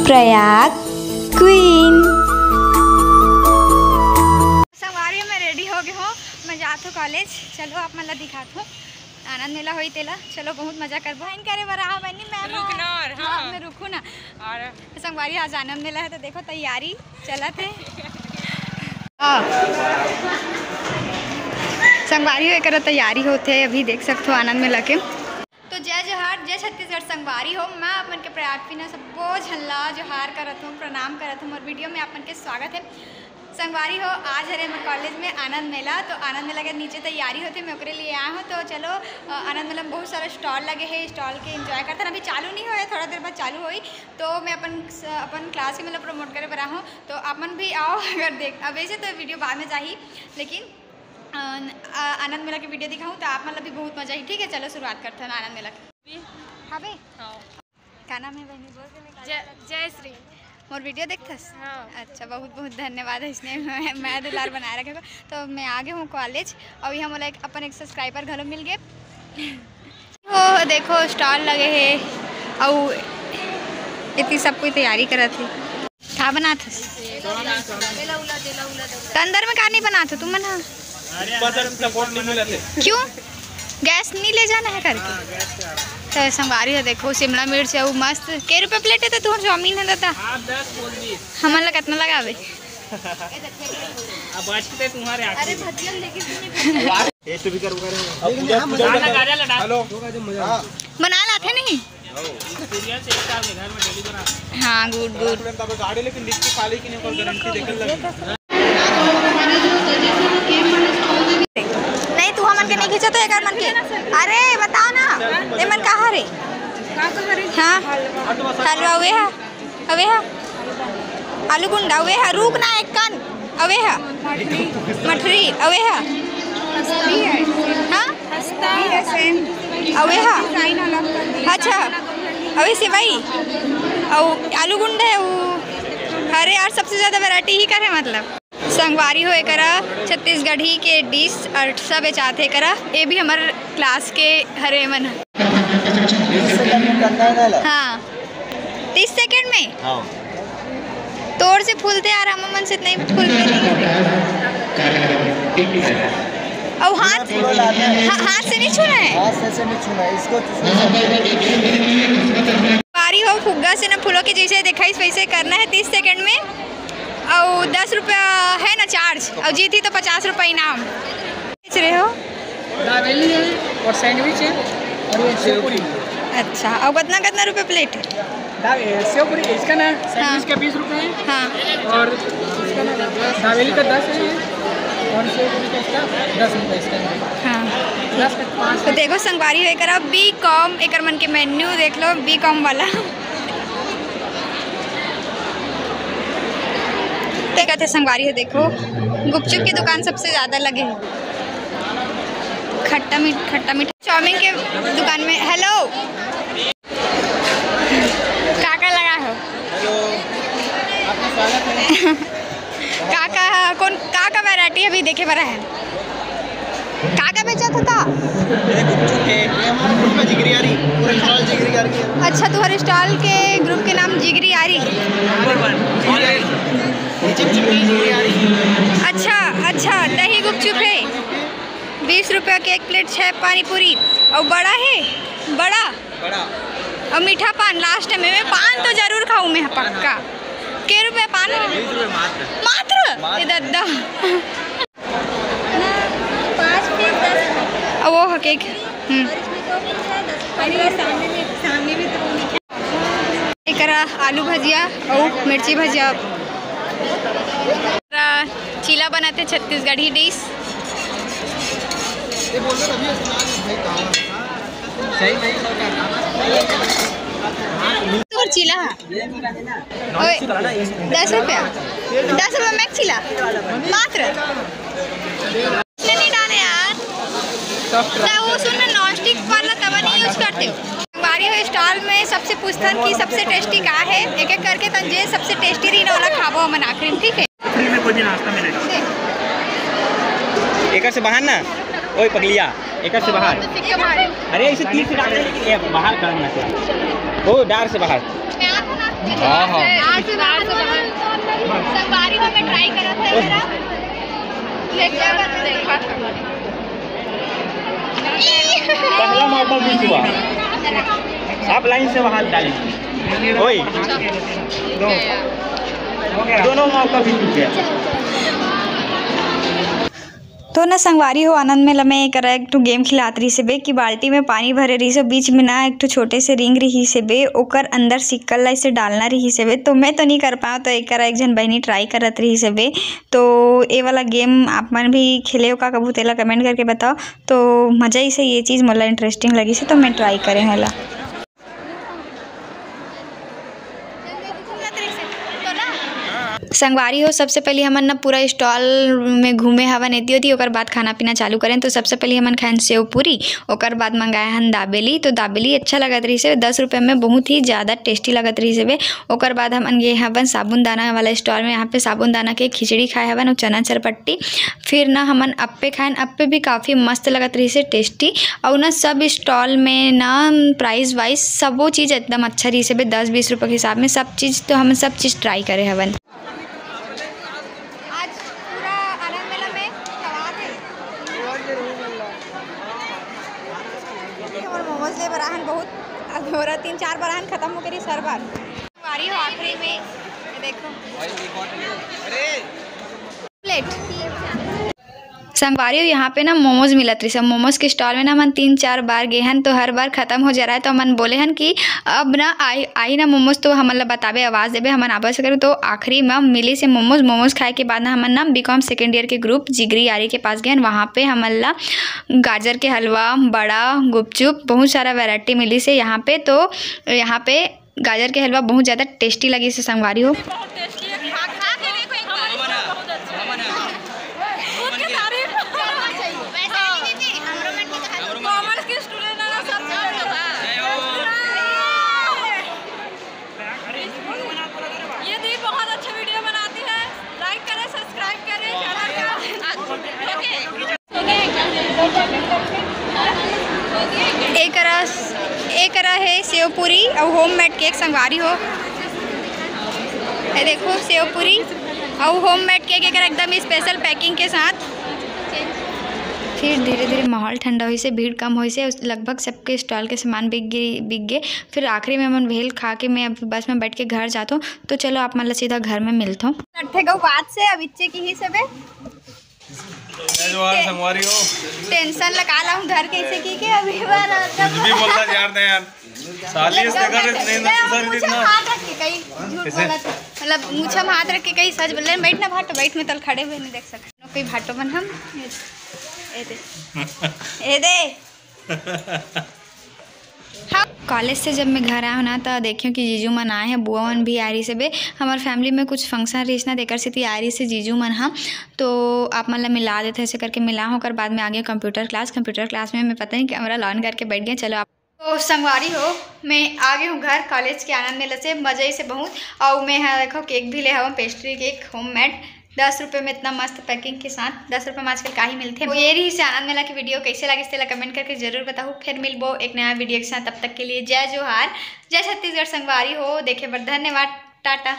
Prayag queen. संगवारी में ready हो गए हो, मैं जात हूँ कॉलेज। चलो आप मतलब दिखात हूँ आनंद मेला होई तेला। चलो बहुत मजा करबो। इन करे बरा बनी मैं रुकना हां मैं रुकू ना। और संगवारी आज आनंद मेला है तो देखो तैयारी चलत है। संगवारी हो कर तैयारी होते अभी देख सकते हो आनंद मेला के। तो जय जोहार, जय छत्तीसगढ़। संगवारी हो मैं अपन के प्रयाग क्वीन सबको झल्ला जोहार करत हूँ, प्रणाम करत हूँ और वीडियो में अपन के स्वागत है। संगवारी हो आज है मेरे कॉलेज में आनंद मेला। तो आनंद मेला के नीचे तैयारी होती है, मैं ओकरे लिए आया हूँ। तो चलो आनंद मेला में बहुत सारा स्टॉल लगे हैं, स्टॉल के एंजॉय करते हैं। अभी चालू नहीं हुआ है, थोड़ा देर बाद चालू हुई। तो मैं अपन क्लास ही मतलब प्रमोट करे बना हूँ, तो अपन भी आओ अगर देख। अब वैसे तो वीडियो बाद में चाहिए, लेकिन आनंद मेला की वीडियो दिखाऊँ तो आप मतलब भी बहुत मजा ही। ठीक है चलो शुरुआत करते हैं आनंद मेला की। हाँ भाई क्या नाम है बहनी? बोल जय श्री। और वीडियो देखथस? हाँ। अच्छा बहुत बहुत धन्यवाद है, इसने मैं दुलार बनाए रखे। तो मैं आ गए हूँ कॉलेज और यहाँ मोला अपन एक सब्सक्राइबर घरों मिल गए हो। देखो स्टॉल लगे है और इतनी सब कोई तैयारी करा थी। क्या बना था अंदर में? क्या नहीं बना था तुम? मना क्यों? गैस नहीं ले जाना है करके? तो संगवारी है देखो शिमला मिर्च है वो मस्त। के रुपये प्लेट है? तो तुम्हारा चाउमीन है दादा हमारा कितना लगावे? बना लाते नहीं? हाँ गुड गुड। नहीं तू हमन के नहीं खींचा तो एक मन के। अरे बताओ ना ये मन कहाँ रे? हाँ हलवा हुए है, अवे है आलू गुंडा हुए है। रुक ना एक कन अवे है मठरी अवे है। हाँ अवे है। अच्छा अवे सिवाई और आलू गुंडा है वो। अरे यार सबसे ज़्यादा वैरायटी ही करे मतलब। संगवारी हो करा छत्तीसगढ़ी के डिश और सब बेचाते करा। ये भी हमारे क्लास के हरे मन। हाँ 30 सेकंड में हाँ। तोड़ से फूलते यार हम मन से नहीं फूलते नहीं। और हाथ से नहीं छूना है? हाथ से नहीं छूना है इसको। संगवारी हो फुग्गा से ना फूलों के जैसे दिखाई वैसे करना है 30 सेकंड में। और 10 रुपया है ना चार्ज, और जीती तो 50 रुपये इनाम। बेच रहे हो? दाबेली है और सैंडविच है और ये सेव पूरी। अच्छा और कितना कितना रुपये प्लेट? सेव पूरी इसका ना सैंडविच का 20 रुपये है। हाँ और इसका ना दाबेली का 10 है और सेव पूरी का इसका 10 रुपये इसका। हाँ तो देखो संगवारी हो करा BCom एक मन के मेन्यू देख लो BCom वाला। कहते संगवारी है देखो गुपचुप की दुकान सबसे ज़्यादा लगे है। खट्टा मीठा चाउमीन के दुकान में। हेलो काका लगा हो? हेलो आपका स्वागत है। काका कौन काका वैरायटी अभी देखे बड़ा है? काका बेचा था? अच्छा तुम्हारे स्टॉल के ग्रुप के नाम जिगरी यारी। अच्छा दही गुपचुप है 20 रुपये के 1 प्लेट 6 पानी पूरी और बड़ा है बड़ा और मीठा पान लास्ट में। मैं पान तो जरूर खाऊं मैं पक्का। के रुपये पान? मात्र ये दादा 5 पीस 10 वो है केक। करा आलू भजिया और मिर्ची भजिया। चीला बनाते छत्तीसगढ़ी डिश। और चीला 10 रुपया में चीला मात्र। नहीं डाले यार वो सुन नॉन स्टिक वाला तवा नहीं यूज करते हो? हमारी हो स्टॉल में सबसे पूछथन की सबसे टेस्टी का है। एक एक करके तंजे सबसे टेस्टी रीना वाला खाबो हमन आखिरी में। ठीक है फ्री में कोई भी नाश्ता मिलेगा। एक से बाहर ना ओए पगलिया एक से बाहर। अरे इसे 30 से डाल बाहर करना ओ डार से बाहर। आज संगवारी हो मैं ट्राई करा था मेरा पहला मौका बीच हुआ, आप लाइन से वहाँ डालिए, वही दोनों मौका भी टूट गया। तो ना संगवारी हो आनंद मेला में एक एक ठो गेम खिलात रही से बे कि बाल्टी में पानी भरे रही से, बीच में ना एक ठो छोटे से रिंग रही से बे, ओकर अंदर सिक्कल ला इसे डालना रही से बे। तो मैं तो नहीं कर पाऊँ, तो एक जन बहनी ट्राई करत रही से बे। तो ये वाला गेम आप मन भी खेले हो का कबू तेला कमेंट करके बताओ। तो मज़ा ही से ये चीज़ मोला इंटरेस्टिंग लगी से, तो मैं ट्राई करे हला। संगवारी हो सबसे पहले हमन ना पूरा स्टॉल में घूमे हवन एती होती, ओकर बाद खाना पीना चालू करें। तो सबसे पहले हमन खाएं सेव पूरी, ओकर बाद मंगाए हन दाबेली। तो दाबेली अच्छा लगत रही से, 10 रुपये में बहुत ही ज़्यादा टेस्टी लगत रही से बे। ओकर बाद हमन गए हवन साबुन दाना वाला स्टॉल में, यहाँ पे साबुन दाना के खिचड़ी खाए हवन और चना चरपट्टी। फिर ना हमन अप्पे खाएन, अप्पे भी काफ़ी मस्त लगत रही से, टेस्टी। और ना सब स्टॉल में ना प्राइस वाइज सब वो चीज़ एकदम अच्छा रही से बे, 10-20 रुपये के हिसाब में सब चीज़। तो हम सब चीज़ ट्राई करे हवन। मोमोज ले बराहन बहुत अब हो रहा, 3-4 बराहन खत्म हो गई सर बार वारी हो आखिरी में। देखो प्लेट संगवारी हो यहाँ पे ना मोमोज मिलत रही सब। मोमोज के स्टॉल में ना हम 3-4 बार गए हन, तो हर बार ख़त्म हो जा रहा है। तो हमन बोले हन कि अब ना आई ना मोमोज, तो हमन ला बताबे, आवाज़ देबे, हमन आवाज़ से करें। तो आखिरी में मिली से मोमोज खाए के बाद ना हमन ना बीकॉम सेकेंड ईयर के ग्रुप जिगरी यारी के पास गए। वहाँ पे हमन ला गाजर के हलवा, बड़ा, गुपचुप, बहुत सारा वैरायटी मिली से यहाँ पे। तो यहाँ पे गाजर के हलवा बहुत ज़्यादा टेस्टी लगी से संगवारी हो। एक है सेव पूरी और होममेड केक संगवारी हो। ये देखो सेव पूरी और होममेड केक एक एकदम स्पेशल पैकिंग के साथ। फिर धीरे धीरे माहौल ठंडा हुई से, भीड़ कम हुई से, लगभग सबके स्टॉल के सामान बिक गए। फिर आखिरी में मन भेल खा के मैं अब बस में बैठ के घर जाता हूँ। तो चलो आप मतलब सीधा घर में मिलता हूँ। बात से अब इच्छे की ही सब संगवारी हो टेंशन लगा ला हूँ घर कैसे की के अभी बार कुछ भी बोलता यार सालिस देखा नहीं ना दूसरा हाथ रख के कहीं झूठ बोला, मतलब मुँह में हाथ रख के कहीं सच बोल रहे। बैठ ना भाटो, बैठ में तल खड़े हुए नहीं देख सकते कोई भाटो बन हम ए दे। हाँ कॉलेज से जब मैं घर आया ना, तो देखियो कि जीजू मन आए हैं, बुआ मन भी आ रही से बे। हमारे फैमिली में कुछ फंक्शन रही ना, देकर से थी आ रही से जीजू मन। हाँ तो आप मतलब मिला देते ऐसे करके मिला होकर बाद में आ गया कंप्यूटर क्लास में मैं पता नहीं कैमरा लॉन करके बैठ गया। चलो आप तो संगवारी हो मैं आ गई हूँ घर कॉलेज के आनंद मेला से, मज़े से बहुत। और मैं यहाँ देखो केक भी ले हूँ, पेस्ट्री केक होममेड, 10 रुपये में इतना मस्त पैकिंग के साथ। 10 रुपये में आजकल का ही मिलते हैं। वो ये रही से आनंद मेला की वीडियो कैसे लगी इससे कमेंट करके जरूर बताओ। फिर मिलबो एक नया वीडियो के साथ, तब तक के लिए जय जोहार, जय छत्तीसगढ़। संगवारी हो देखे पर धन्यवाद, टाटा।